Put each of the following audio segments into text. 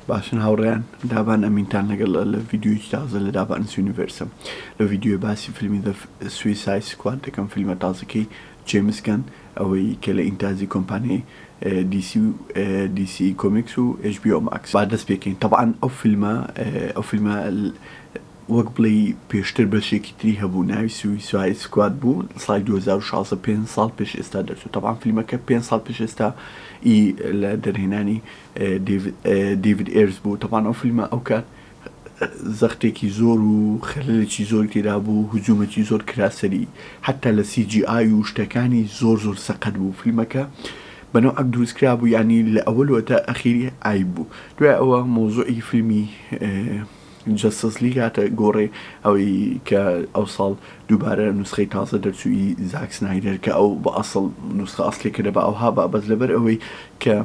باشن هاوڕێیان دابان ئەمینتان لەگەڵ لە ڤیددیوی تازە لە دابانس یونیڤرسم لە ڤیددیوی باسی فیلمی سویسای سکواد دەکەم فیلمە تازەکەی جێمسکەن ئەوەی کە لە ئینتازی کۆمپانیای دیسی کۆمیکس و HBO Max با دەست پێکەین طبعاً ئەو فیلمە وەک بڵێ پێشتر بەشێکی تری هەبوو ناوی سویسای سکواد بوو ساڵی 2016 5 ساڵ پێش ئێستا دەرچوو طبعاً فیلمەکە 5 ساڵ پێش ئێستا لە دەرهێنانی دیڤید ئێرز بوو طبعاً ئەو فیلمە ئەو کات زەختێکی زۆر و خەلەلێکی زۆر تێدا بوو هجوومێکی زۆر کراسەری حتا لە CGI و شتەکانی زۆر سەقەت بوو فیلمەکە بەنەو ئەک دروستکرا بوو ینی لە ئەوەلەوە تا ئەخیری ئای بوو دوای ئەوە مۆزوعی فیلمی جەستس لیگ هاتە گۆڕێ ئەوەی کە ئەو ساڵ دووبارە نوسخەی تازە دەرچووی زاک سنایدەر کە ئەو بە ئەسڵ نوسخە ئەسڵێکەکە بە ئەوها بەس لەبەر ئەوەی کە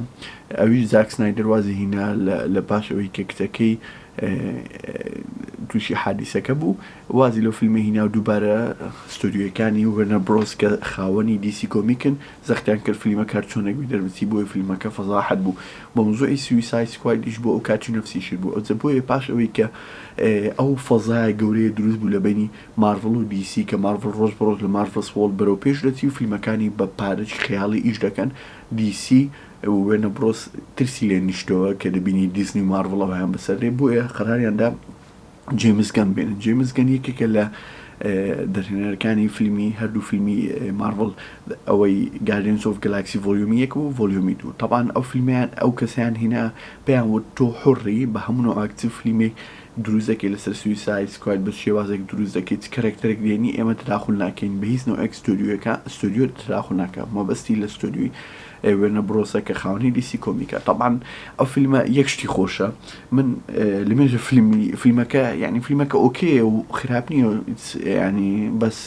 ئەوی زاک سنایدەر وازی هینا لە پاش ئەوەی کە کتەکەی تووشی حادیسەکە بوو وازی لەو فیلمە هینا و دووبارە ستۆدیۆیەکانی وەرنە برۆس کە خاوەنی دیسی کۆمیکن زەختیان کرد فیلمە کار چۆنێکی دەربچی بۆی فیلمەکە فەزاحەت بوو بە موزوعی سویسای سکوایدیش بۆ ئەو کاتی نفسیشر بوو ئەوجە بۆیە پاش ئەوەی کە ئەو فەزای گەورەیە دروست بوو لە بینی مارڤڵ و دیسی کە مارڤڵ ڕۆژ بەڕۆژ لە مارڤڵ وۆڵد بەرەو پێش دەچی و فیلمەکانی بە پارەی خەیاڵی ئیش دەکەن دیسی وێنە برۆس ترسی لێ نیشتەوە کە دەبینی دیزنی و مارڤڵەوەیان بەسەرێ بۆیە قەراریاندا جێمسگەن بێنن جێمسگەن یەکێکە لە دەرهێنەرەکانی فیلمی هەردوو فیلمی مارڤڵ ئەوەی گاردینز ئۆف گەلاکسی ڤۆلیۆمی 1 و ڤۆلیۆمی 2 طبعاً ئەو فیلمیان ئەو کەسیان هینا پێیان وت تۆ حڕی بە هەموو ئاکتیو فیلمێک دروست دەکەی لەسەر سویسای سکواد بە شێوازێک دروست دەکەیت کەرەکتەرێک دێنی ئێمە تداخل ناکەین بە هیچ نوع ستۆدیۆ تداخل ناکە مەبەستی لە ستۆدیۆی وێنە برۆسە کە خاوەنی دیسی کۆمیکە طبعاً ئەو فیلمە یەک شتی خۆشە من لەمێژە فیلمەکە یعنی فیلمەکە ئۆکێ و خراپ نییە ینی بەس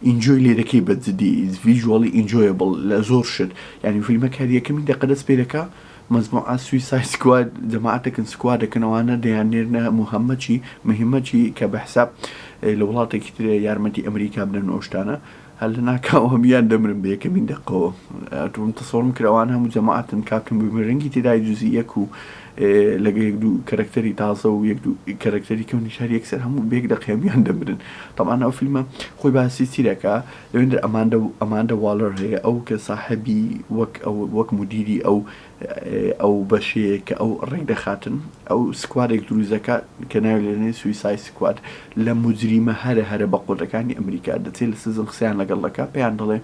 ئینجۆی لێ دەکەی بە جدی ڤیژوەڵی ئینجۆیبڵ لە زۆر شت ینی فیلمەکە یەکەمی دەقە دەست پێ دەکا مەزموعە سویسای سکواد جەماعەتێکن سکوادەکەنەوانە دەیانێرنە مهمەتی کە بە حساب لە وڵاتێکی ترێ یارمەتی ئەمریکا بدەن ئەوشتانە هەل لە ناکاوە هەمیان دەمرن بە یەکەمین دەقەوە توم تەسەوڕم کراوان هەموو جەماعەتن کاپتن بمرەنگی تێدای جوزی یەک و لەگە یەک دوو کەرەکتەری تازە و یەک دوو کەرەکتەری کەونی شار یەکسەر هەموو بێک دەقەیەمیان دەمرن طبعاً ئەو فیلمە خۆی باسی چیرەکە لەوێندە ئەماندە واڵەر هەیە ئەو کە ساحەبی وەک مدیری ئەو بەشەیە کە ئەو ڕێک دەخاتن ئەو سکوادێک دروستەکە کە ناوی لێنێ سویسای سکواد لە موجریمە هەرە بە قوڵەکانی ئەمریکا دەچێت لە سزن قسەیان لەگەڵەکە پێیان دەڵێ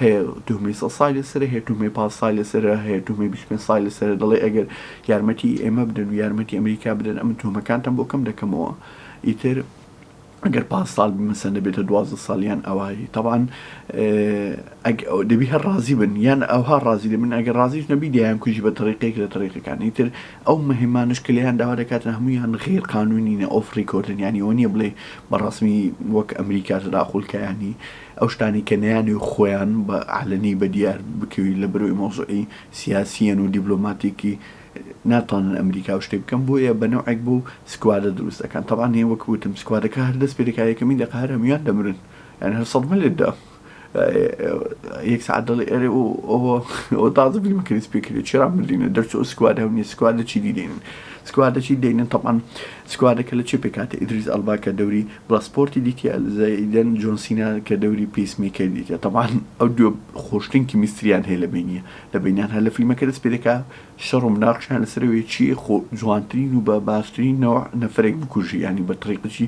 هەیە دومەی 100 سای لەسەرە هەیە دومەی 5 سای لەسەرە هەیە دومەی 25 سای لەسەرە دەڵێ ئەگەر یارمەتی ئێمە بدەن و یارمەتی ئەمریکا بدەن ئەم تۆمەکانتان بۆ کەم دەکەمەوە ئیتر ئەگەر 5 ساڵ بمەسەن دەبێتە 12 ساڵیان ئەوایی طبعاً دەبی هەر ڕازی بن یان ئەوها ڕازی دەبن ئەگەر ڕازیش نەبی دەیان کوژی بە طریقێک لە طریقەکان ئیتر ئەو مهمانش کە لێیان داوا دەکاتن هەموویان غیر قانونینە ئۆف ڕیکۆردن ینی ئەوە نییە بڵێ بەڕاسمی وەک ئەمریکا تداخولکەیانی ئەو شتانی کە نەیانی خۆیان بە عەلەنی بە دیار بکەوی لە بەروی مۆزوعی سیاسیەن و دیبلۆماتیکی ناتوانن ئەمریکا و شتێ بکەم بۆیە بەنەوعێک بوو سکوادە دروست دەکەن طبعاً هەیە وەکوتم سکوادەکە هەر دەست پێ دەکا یەکەمین دەقە هەر هەموویان دەمرن یعنی هەر سەد ملێتدا یەک ساعت دەڵێ ئەرێ ئەوە تازە فیلمەکە دەست پێ کردێت چرا مردینە دەرچۆ سکواد هەونیە سکوادە چی دیدێنن سکوادە چی دێنن طبعاً سکوادەکە لە چێ پێکاتە ئیدریس ئەلبا کە دەوری بڵاسپۆرتی دیتە زەیدەن جۆنسینا کە دەوری پیسمیکەر دیتە طبعاً ئەو دووە خۆشتنکی میستریان هەیە لە بینیان هەر لە فیلمەکە دەست پێ دەکا شەڕ و مناقشیان لەسەرەوەی چی جوانترین و بە باشترین نەوە نەفرێک بکوژی ینی بە طریقەی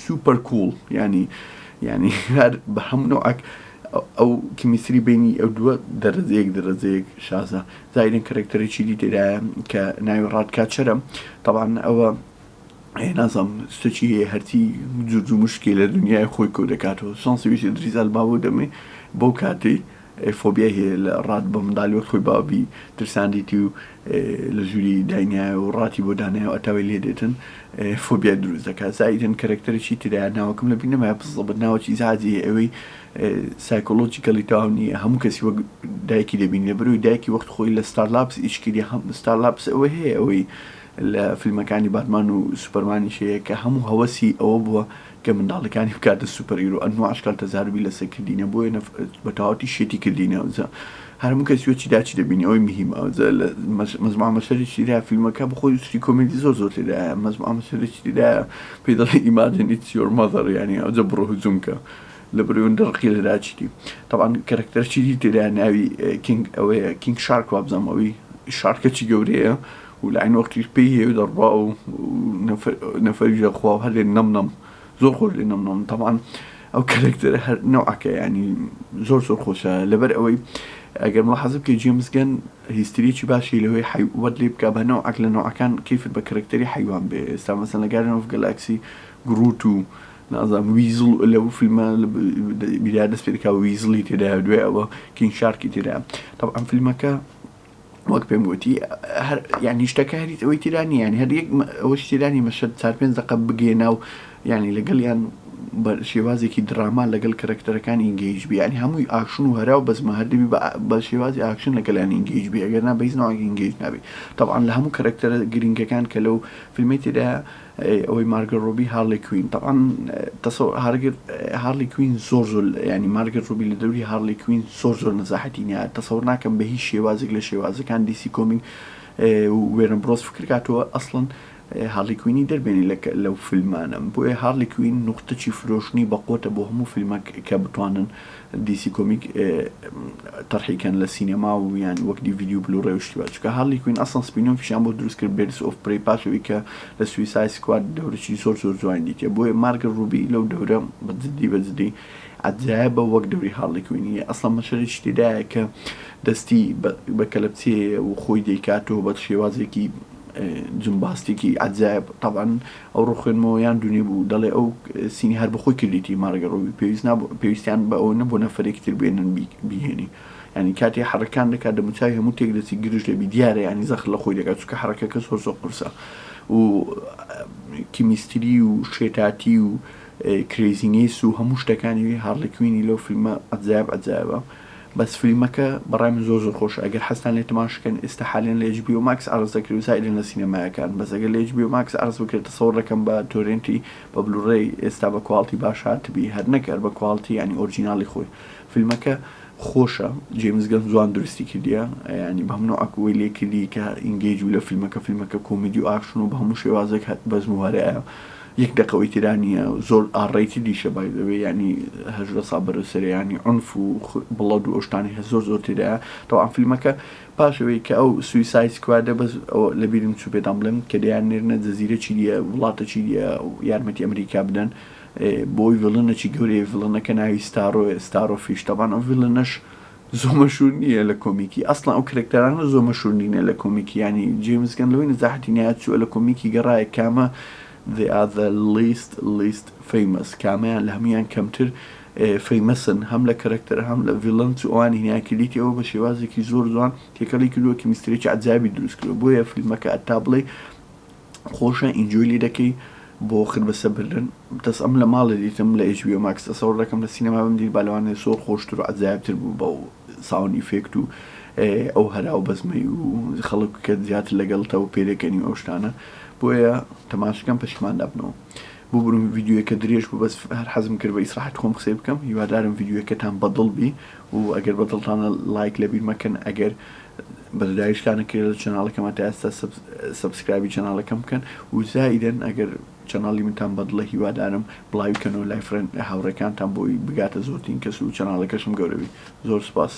سوپەر کوڵ ینی هەر بە هەموو نوعک ئەو کمیستری بینی ئەو دووە دەرەجەیەک شازە زایدن کەرەکتەرێکی دی تێدایە کە ناوی ڕادکاتچەرە طبعاً ئەوە نازم ستۆچی هەیە هەرتی جوجو مشکی لە دنیای خۆی کۆ دەکاتەوە شانسەویشی دریز ئەلبا بۆ دەمێ بۆ کاتی فۆبیای هەیە لە ڕات بە منداڵی خۆی بابی ترساندیتی و لە ژووری داینایە و ڕاتی بۆ دانایە و ئەتاوی لێ دێتن فۆبیا دروست دەکات زایدن کەرەکتەرێکی تێدایە ناوەکەم لە بینەمای پسڵ بە ناوەکی زادی ئەوەی سایکۆلۆجیکەلی تاونی هەموو کەسی وەک دایکی دەبین لە بەروی دایکی وەخت خۆی لە ستارلاپس ئیشکردی ستارلاپس ئەوە هەیە ئەوەی لە فیلمەکانی باتمان و سوپەرمانیش هەیە کە هەموو هەوەسی ئەوە بووە کە منداڵەکانی بکاتە سوپەرهیرۆ ئەنواع ئەشکال تەزاربی لەسەر کردینە بۆیە بە تەواوەتی شێتی کردینە هەرموو کەسی وە چی دەبینی ئەوەی مهمە مەزموع مەسەرێکی تێدایە فیلمەکە بەخۆی سری کۆمێدی زۆر تێدایە مەزموع مەسەرێکی تێدایە پێی دەڵێ imagine it's your mother یعنی ئەوجە بڕۆ هجوومکە لە بڕێون دەڕقی لەدا چیتی طبعا کەرەکتەرێکی دی تێدایە ناوی کینگ ئەوەیە کینگ شارک وابزانم ئەوەی شارکەکی گەورەیە و لە عین وەختیش پێی هەیە و دەڕوا و نەفەریش دەخوا و هەر لێ نەم زۆر خۆش لێ نەم طبعا ئەو کەرەکتەرە هەر نەوعەکە ینی زۆر خۆشە لەبەر ئەوەی ئەگەر ملاحظە بکەیت جێمس گەن هیستریەکی باشی لەوەی وەت لێ بکە بە نەوعەک لە نەوعەکان کەیفت بە کەرەکتەری حیوان بێ ئێستا مەسەن لە گاردن ئۆف گەلاکسی گروت و نازانم ویزڵ لەو فیلمە بیریا دەست پێ دەکا ویزڵی تێدایە دوێ ئەوە کینگ شارکی تێدایە طبعا فیلمەکە وەک پێم گوتی یعنی شتەکە هەریت ئەوەی تێدانی ینی هەر یەک ئەوەش تێدانی مەشەد 4-5 دقە بگێنە و ینی لەگەڵ یان بە شێوازێکی دراما لەگەڵ کەرەکتەرەکان ئینگەیج بی ینی هەمووی ئاکشن و هەرا و بەزمە هەردەبی بە شێوازی ئاکشن لەگەڵیان ئینگەیج بی ئەگەر نا بەهیچ نوعێک ئینگەیج نابێ طبعا لە هەموو کەرەکتەرە گرنگەکان کە لەو فیلمەی تێدایە ئەوەی مارگەرت ڕۆبی هارلی کوین طبعا هارلی کوین زۆر ینی مارگەرت ڕۆبی لە دەوری هارلی کوین زۆر نەزاحەتی نییە تەسەوڕ ناکەم بە هیچ شێوازێک لە شێوازەکان دیسی کۆمینگ وێرن برۆس فکر کاتەوە ئەسڵەن هارلی کوینی دەربێنی لەو فیلمانە بۆیە هارلی کوین نقطەی فرۆشتنی بەقوتە بۆ هەموو فیلمێک کە بتوانن دیسی کۆمیک تەرحیکەن لە سینەما و یان وەک دیڤیدی و بلوڕێ و شتیوە چونکە هارلی کوین ئەسڵەن سپین-ئۆفیشیان بۆ دروست کرد بێرس ئۆف پرەی پاشەوەی کە لە سویسای سکواد دەورەی زۆر جوان دیتە بۆیە مارگەرت ڕۆبی لەو دەورە بەجددی عجایبە وەک دەوری هارلی کوینی ئەسڵەن مەشەرێکی تێدایە کە دەستی بە کەلەپچەیە و خۆی دەیکاتەوە بە شێوازێکی جمباستێکی عجایب طبعا ئەو ڕۆخێنمەوە یان دونێ بوو دەڵێ ئەو سینی هەر بەخۆی کردیتی مارگەرت ڕۆبی پێویستیان بە ئەوە نەبوو نەفەرێکی تر بێنن بیهێنی ینی کاتی حرەکان دەکات دەموچاوی هەموو تێک دەچی گرژ لێبی دیارە ینی زەخ لە خۆی دەکات چونکە حرەکەکە زۆر قورسە و کیمیستری و شێتاتی و کرێزینێس و هەموو شتەکانی هارلی کوینی لەو فیلمە عجایبە بەس فیلمەکە بەڕای من زۆر خۆش ئەگەر حەستان لێ تەماشەکەن ئێستا حالێن لە HBO Max عرض دەکرێت و سایرن لە سینەمایەکان بەس ئەگەر لە HBO Max عرض بکرێت تەسەوڕ دەکەم بە تۆرێنتی بە بلوڕێی ئێستا بە کواڵتی باش هاتبی هەر نەکەر بە کواڵتی ینی ئۆریجیناڵی خۆی فیلمەکە خۆشە جێمس گەن جوان درستی کردیە ینی بە هەموو ئەکوی لێ کردی کە ئینگەیج و لە فیلمەکە کۆمیدی و ئاکشن و بە هەموو شێوازێک بەزموارەیە یەک دقەوەی تیرانیە زۆر ئاڕێتی دیشە بایدەوێ ینی هەژدە سا بەرەسەر ینی عنف و بڵەد و ئەوشتانی هە زۆر تێدایە تەواو فیلمەکە پاشەوەی کە ئەو سویسای سکوادە بەس ئەوە لە بیرم چوو پێدام بڵێم کە دەیان نێرنە جەزیرە چی دیە وڵاتە چی دیە یارمەتی ئەمریکا بدەن بۆی ڤڵنەکی گەورەیە ڤڵنەکە ناوی ستارۆفیش تەبان ئەو ڤڵنەش زۆر مەشهور نییە لە کۆمیکی ئەسڵەن ئەو کرێکتەرانە زۆر مەشهور نینە لە کۆمیکی ینی جێمس گەن لەوەی نەزاحەتی نایەت چووە لە کۆمیکی گەڕایە کامە they are the least famous کامیان لە هەمویان کەمتر فەیمەسن هەم لە کەرەکتەر هەم لە ڤیڵەن و ئەوانی هینیان کردیتی ئەوە بە شێوازێکی زۆر جوان تێکەڵی کردووە کە میسترێکی عجایبی دروست کردووە بۆیە فیلمەکە ئەتا بڵێ خۆشە ئینجۆی لێ دەکەی بۆ خرد بەسە بردن دەست ئەم لە ماڵە دیتم لە HBO Max تەسەوڕ دەکەم لە سینەما بمدیر بالەوانێ زۆر خۆشتر و عجایبتر بوو بە ساوند ئیفێکت و ئەو هەرا و بەزمەی و خەڵک کە زیاتر لەگەڵتەوە پێدەکەنی ئەو شتانە بۆیە تەماشەکەم پەشیمان دابنەوە بۆ بڕم ڤیدیۆیەکە درێژ بوو بەس هەر حەزم کرد بە ئیسراحەت خۆم قسەی بکەم هیوادارم ڤیدیۆیەکەتان بەدڵ بی و ئەگەر بەدڵتانە لایک لەبیر مەکەن ئەگەر بەدایشتانە کرد لە چەناڵەکەمە تا ئێستا سەبسکرایبی چەناڵەکەم بکەن و زائیدەن ئەگەر چەناڵی منتان بەدڵە هیوادارم بڵاوی بکەن و لای هاوڕێکانتان بۆی بگاتە زۆرترین کەس و چەناڵەکەشم گەورەبی زۆر سپاس